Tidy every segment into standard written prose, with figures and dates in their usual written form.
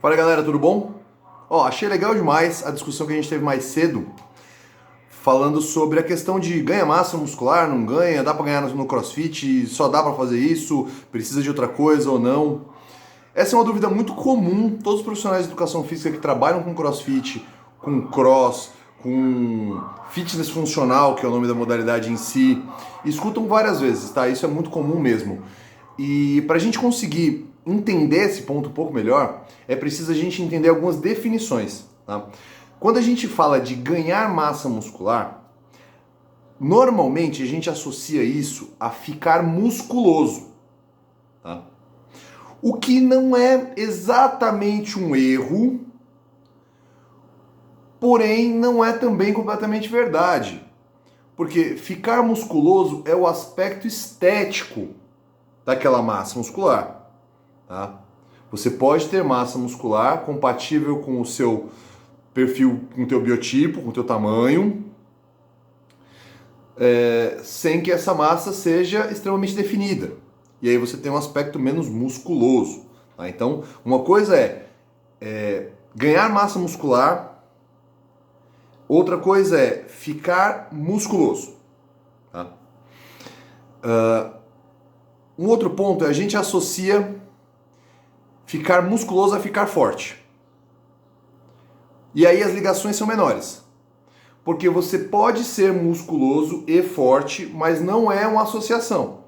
Fala galera, tudo bom? Achei legal demais a discussão que a gente teve mais cedo, falando sobre a questão de ganha massa muscular, não ganha, dá pra ganhar no CrossFit, só dá pra fazer isso, precisa de outra coisa ou não. Essa é uma dúvida muito comum, todos os profissionais de educação física que trabalham com CrossFit, com cross, com fitness funcional, que é o nome da modalidade em si, escutam várias vezes, tá? Isso é muito comum mesmo. E para a gente conseguir entender esse ponto um pouco melhor, é preciso a gente entender algumas definições, tá? Quando a gente fala de ganhar massa muscular, normalmente a gente associa isso a ficar musculoso, tá? O que não é exatamente um erro, porém não é também completamente verdade. Porque ficar musculoso é o aspecto estético daquela massa muscular, tá? Você pode ter massa muscular compatível com o seu perfil, com o teu biotipo, com o teu tamanho, sem que essa massa seja extremamente definida. E aí você tem um aspecto menos musculoso, tá? Então, uma coisa é ganhar massa muscular, outra coisa é ficar musculoso, tá? Um outro ponto é a gente associa ficar musculoso a ficar forte. E aí as ligações são menores. Porque você pode ser musculoso e forte, mas não é uma associação.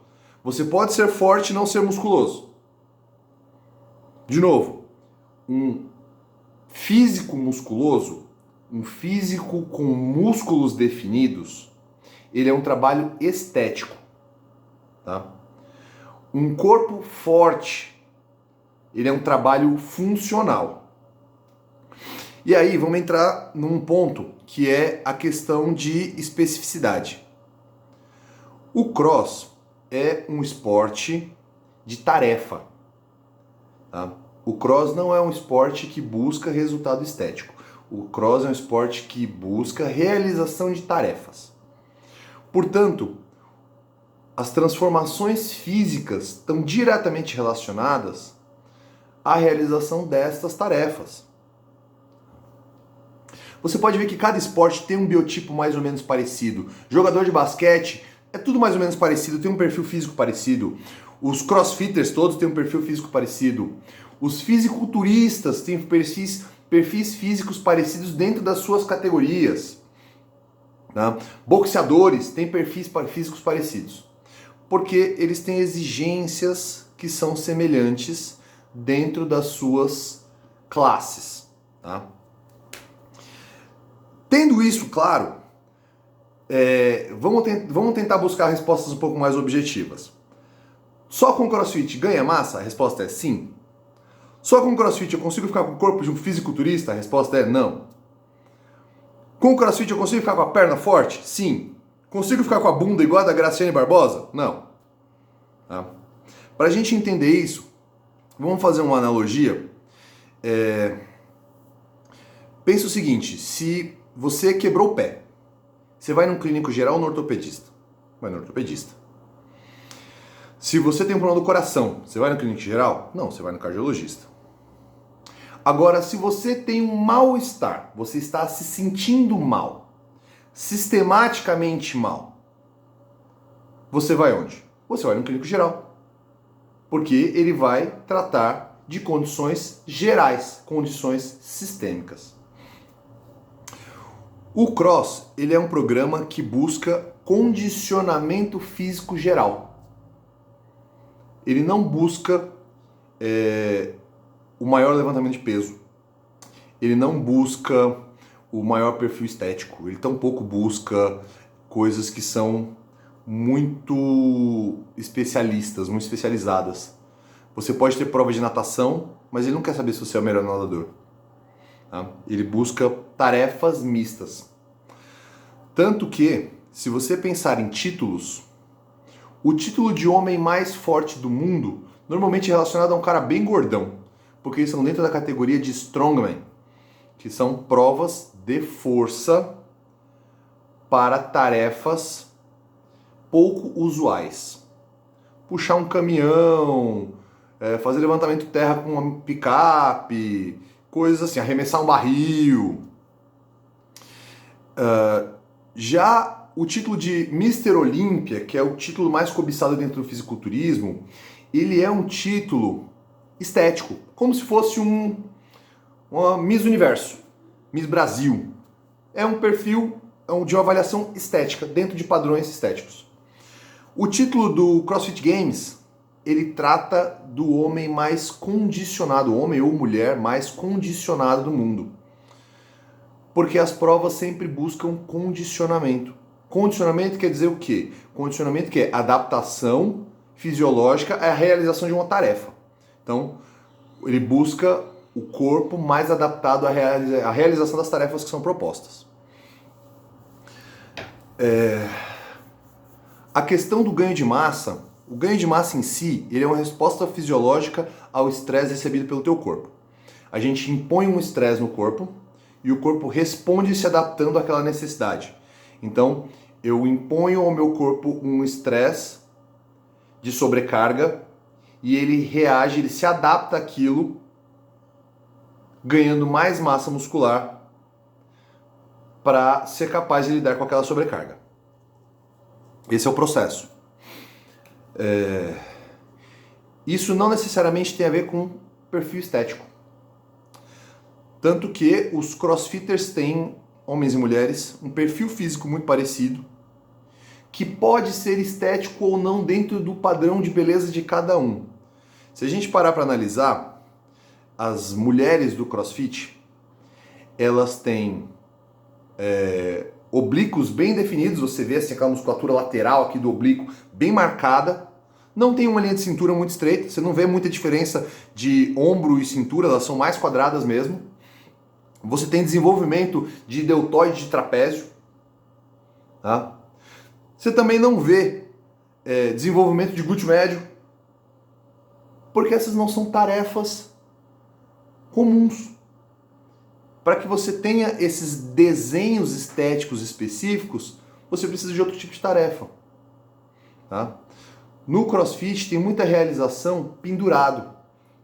Você pode ser forte e não ser musculoso. De novo, um físico musculoso, um físico com músculos definidos, ele é um trabalho estético, tá? Um corpo forte, ele é um trabalho funcional. E aí vamos entrar num ponto que é a questão de especificidade. O cross é um esporte de tarefa, tá? O cross não é um esporte que busca resultado estético. O cross é um esporte que busca realização de tarefas. Portanto, as transformações físicas estão diretamente relacionadas à realização destas tarefas. Você pode ver que cada esporte tem um biotipo mais ou menos parecido. Jogador de basquete é tudo mais ou menos parecido, tem um perfil físico parecido. Os crossfitters todos têm um perfil físico parecido. Os fisiculturistas têm perfis físicos parecidos dentro das suas categorias. Tá? Boxeadores têm perfis físicos parecidos. Porque eles têm exigências que são semelhantes dentro das suas classes. Tá? Tendo isso claro, vamos tentar buscar respostas um pouco mais objetivas. Só com CrossFit ganha massa? A resposta é sim. Só com CrossFit eu consigo ficar com o corpo de um fisiculturista? A resposta é não. Com o CrossFit eu consigo ficar com a perna forte? Sim. Consigo ficar com a bunda igual a da Graciane Barbosa? Não. Tá? Para a gente entender isso, vamos fazer uma analogia. Pensa o seguinte, se você quebrou o pé, você vai num clínico geral ou no ortopedista? Vai no ortopedista. Se você tem um problema do coração, você vai no clínico geral? Não, você vai no cardiologista. Agora, se você tem um mal-estar, você está se sentindo mal, sistematicamente mal, você vai onde? Você vai no clínico geral. Porque ele vai tratar de condições gerais, condições sistêmicas. O CROSS, ele é um programa que busca condicionamento físico geral. Ele não busca o maior levantamento de peso. Ele não busca o maior perfil estético. Ele tampouco busca coisas que são muito especialistas, muito especializadas. Você pode ter prova de natação, mas ele não quer saber se você é o melhor nadador. Tá? Ele busca tarefas mistas. Tanto que, se você pensar em títulos, o título de homem mais forte do mundo normalmente é relacionado a um cara bem gordão, porque eles são dentro da categoria de strongman, que são provas de força para tarefas pouco usuais. Puxar um caminhão, fazer levantamento de terra com uma picape, coisas assim, arremessar um barril. Já o título de Mister Olímpia, que é o título mais cobiçado dentro do fisiculturismo, ele é um título estético, como se fosse uma Miss Universo, Miss Brasil. É um perfil de uma avaliação estética, dentro de padrões estéticos. O título do CrossFit Games, ele trata do homem mais condicionado, homem ou mulher mais condicionado do mundo. Porque as provas sempre buscam condicionamento. Condicionamento quer dizer o quê? Condicionamento que é adaptação fisiológica à realização de uma tarefa. Então, ele busca o corpo mais adaptado à realização das tarefas que são propostas. A questão do ganho de massa, o ganho de massa em si, ele é uma resposta fisiológica ao estresse recebido pelo teu corpo. A gente impõe um estresse no corpo e o corpo responde se adaptando àquela necessidade. Então, eu imponho ao meu corpo um estresse de sobrecarga e ele reage, ele se adapta àquilo, ganhando mais massa muscular para ser capaz de lidar com aquela sobrecarga. Esse é o processo. Isso não necessariamente tem a ver com perfil estético. Tanto que os crossfitters têm, homens e mulheres, um perfil físico muito parecido, que pode ser estético ou não dentro do padrão de beleza de cada um. Se a gente parar para analisar, as mulheres do crossfit, elas têm oblíquos bem definidos, você vê assim, aquela musculatura lateral aqui do oblíquo bem marcada, não tem uma linha de cintura muito estreita, você não vê muita diferença de ombro e cintura, elas são mais quadradas mesmo. Você tem desenvolvimento de deltoide de trapézio, tá? Você também não vê desenvolvimento de glúteo médio, porque essas não são tarefas comuns. Para que você tenha esses desenhos estéticos específicos, você precisa de outro tipo de tarefa. Tá? No CrossFit tem muita realização pendurado.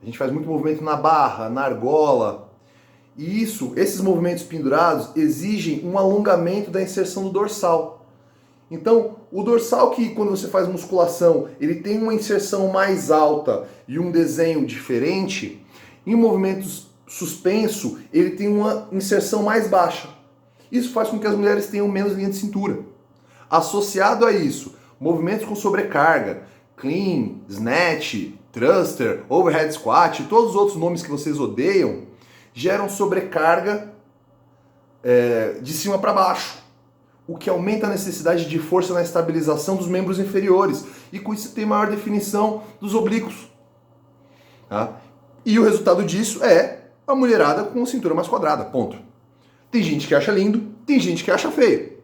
A gente faz muito movimento na barra, na argola. E esses movimentos pendurados exigem um alongamento da inserção do dorsal. Então, o dorsal que quando você faz musculação, ele tem uma inserção mais alta e um desenho diferente, em movimentos suspenso, ele tem uma inserção mais baixa. Isso faz com que as mulheres tenham menos linha de cintura. Associado a isso, movimentos com sobrecarga, clean, snatch, thruster, overhead squat, todos os outros nomes que vocês odeiam, geram sobrecarga de cima para baixo, o que aumenta a necessidade de força na estabilização dos membros inferiores e com isso tem maior definição dos oblíquos. Tá? E o resultado disso é a mulherada com a cintura mais quadrada, ponto. Tem gente que acha lindo, tem gente que acha feio.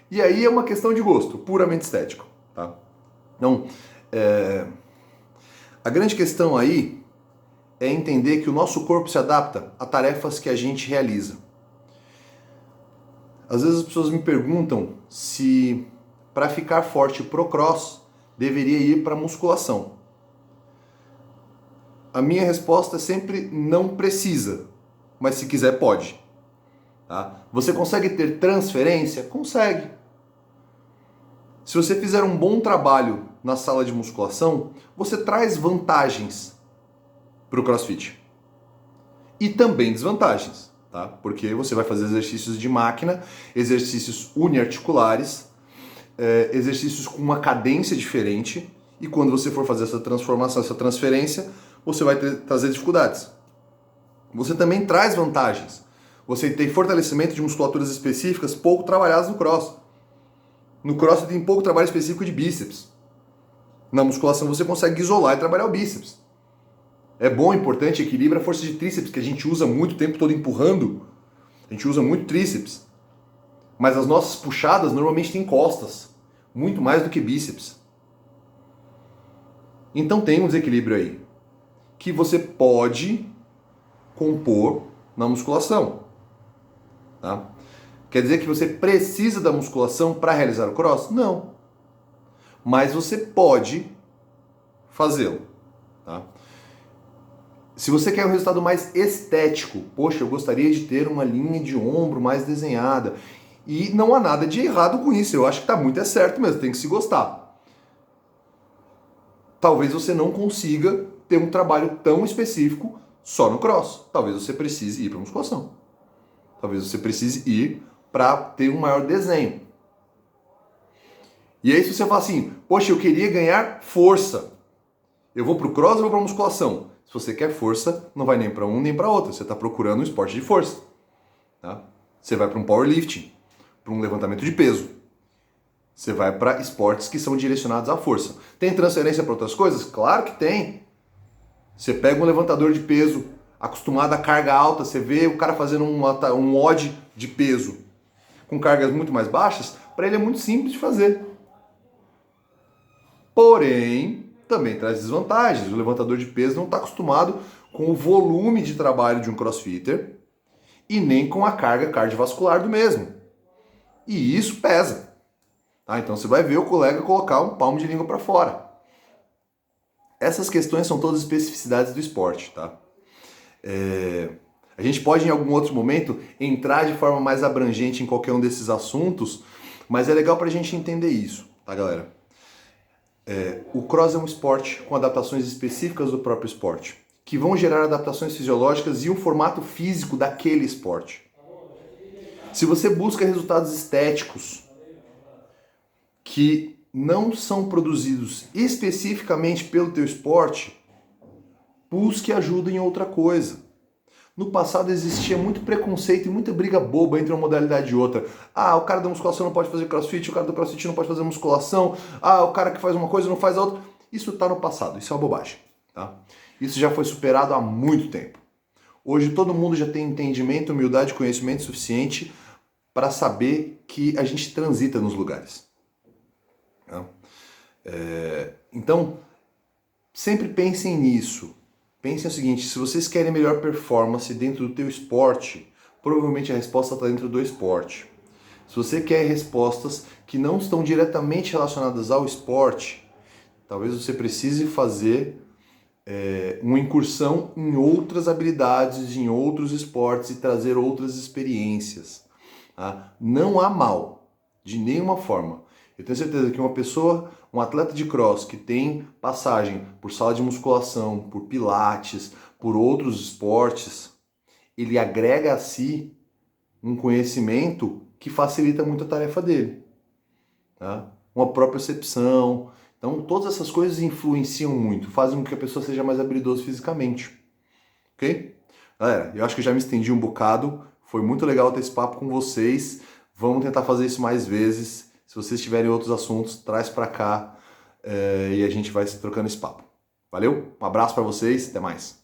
E aí é uma questão de gosto, puramente estético. Tá? Então, a grande questão aí é entender que o nosso corpo se adapta a tarefas que a gente realiza. Às vezes as pessoas me perguntam se para ficar forte pro cross deveria ir para musculação. A minha resposta é sempre não precisa, mas se quiser pode. Tá? Você consegue ter transferência? Consegue. Se você fizer um bom trabalho na sala de musculação, você traz vantagens para o CrossFit. E também desvantagens, tá? Porque você vai fazer exercícios de máquina, exercícios uniarticulares, exercícios com uma cadência diferente, e quando você for fazer essa transformação, essa transferência, você vai trazer dificuldades. Você também traz vantagens. Você tem fortalecimento de musculaturas específicas pouco trabalhadas no cross. No cross você tem pouco trabalho específico de bíceps. Na musculação você consegue isolar e trabalhar o bíceps. É bom, importante, equilibra a força de tríceps, que a gente usa muito o tempo todo empurrando. A gente usa muito tríceps. Mas as nossas puxadas normalmente têm costas. Muito mais do que bíceps. Então tem um desequilíbrio aí. Que você pode compor na musculação. Tá? Quer dizer que você precisa da musculação para realizar o cross? Não. Mas você pode fazê-lo. Tá? Se você quer um resultado mais estético, poxa, eu gostaria de ter uma linha de ombro mais desenhada. E não há nada de errado com isso, eu acho que tá muito certo mesmo, tem que se gostar. Talvez você não consiga ter um trabalho tão específico só no cross. Talvez você precise ir para musculação. Talvez você precise ir para ter um maior desenho. E aí se você fala assim, poxa, eu queria ganhar força. Eu vou pro cross ou vou pra musculação? Se você quer força, não vai nem para um nem para outro. Você está procurando um esporte de força. Tá? Você vai para um powerlifting, para um levantamento de peso. Você vai para esportes que são direcionados à força. Tem transferência para outras coisas? Claro que tem. Você pega um levantador de peso acostumado a carga alta, você vê o cara fazendo um odd de peso com cargas muito mais baixas, para ele é muito simples de fazer. Porém, também traz desvantagens. O levantador de peso não está acostumado com o volume de trabalho de um crossfitter e nem com a carga cardiovascular do mesmo. E isso pesa. Tá? Então você vai ver o colega colocar um palmo de língua para fora. Essas questões são todas especificidades do esporte. Tá? A gente pode em algum outro momento entrar de forma mais abrangente em qualquer um desses assuntos, mas é legal para a gente entender isso, tá, galera? O cross é um esporte com adaptações específicas do próprio esporte, que vão gerar adaptações fisiológicas e um formato físico daquele esporte. Se você busca resultados estéticos que não são produzidos especificamente pelo teu esporte, busque ajuda em outra coisa. No passado existia muito preconceito e muita briga boba entre uma modalidade e outra. Ah, o cara da musculação não pode fazer crossfit, o cara do crossfit não pode fazer musculação, ah, o cara que faz uma coisa não faz a outra. Isso está no passado, isso é uma bobagem. Tá? Isso já foi superado há muito tempo. Hoje todo mundo já tem entendimento, humildade e conhecimento suficiente para saber que a gente transita nos lugares. Tá? Então, sempre pensem nisso. Pensem o seguinte, se vocês querem melhor performance dentro do teu esporte, provavelmente a resposta está dentro do esporte. Se você quer respostas que não estão diretamente relacionadas ao esporte, talvez você precise fazer uma incursão em outras habilidades, em outros esportes e trazer outras experiências. Tá? Não há mal, de nenhuma forma. Eu tenho certeza que uma pessoa, um atleta de cross que tem passagem por sala de musculação, por pilates, por outros esportes, ele agrega a si um conhecimento que facilita muito a tarefa dele. Tá? Uma própria percepção. Então, todas essas coisas influenciam muito, fazem com que a pessoa seja mais habilidosa fisicamente. Ok? Galera, eu acho que eu já me estendi um bocado. Foi muito legal ter esse papo com vocês. Vamos tentar fazer isso mais vezes. Se vocês tiverem outros assuntos, traz para cá e a gente vai se trocando esse papo. Valeu? Um abraço para vocês, até mais.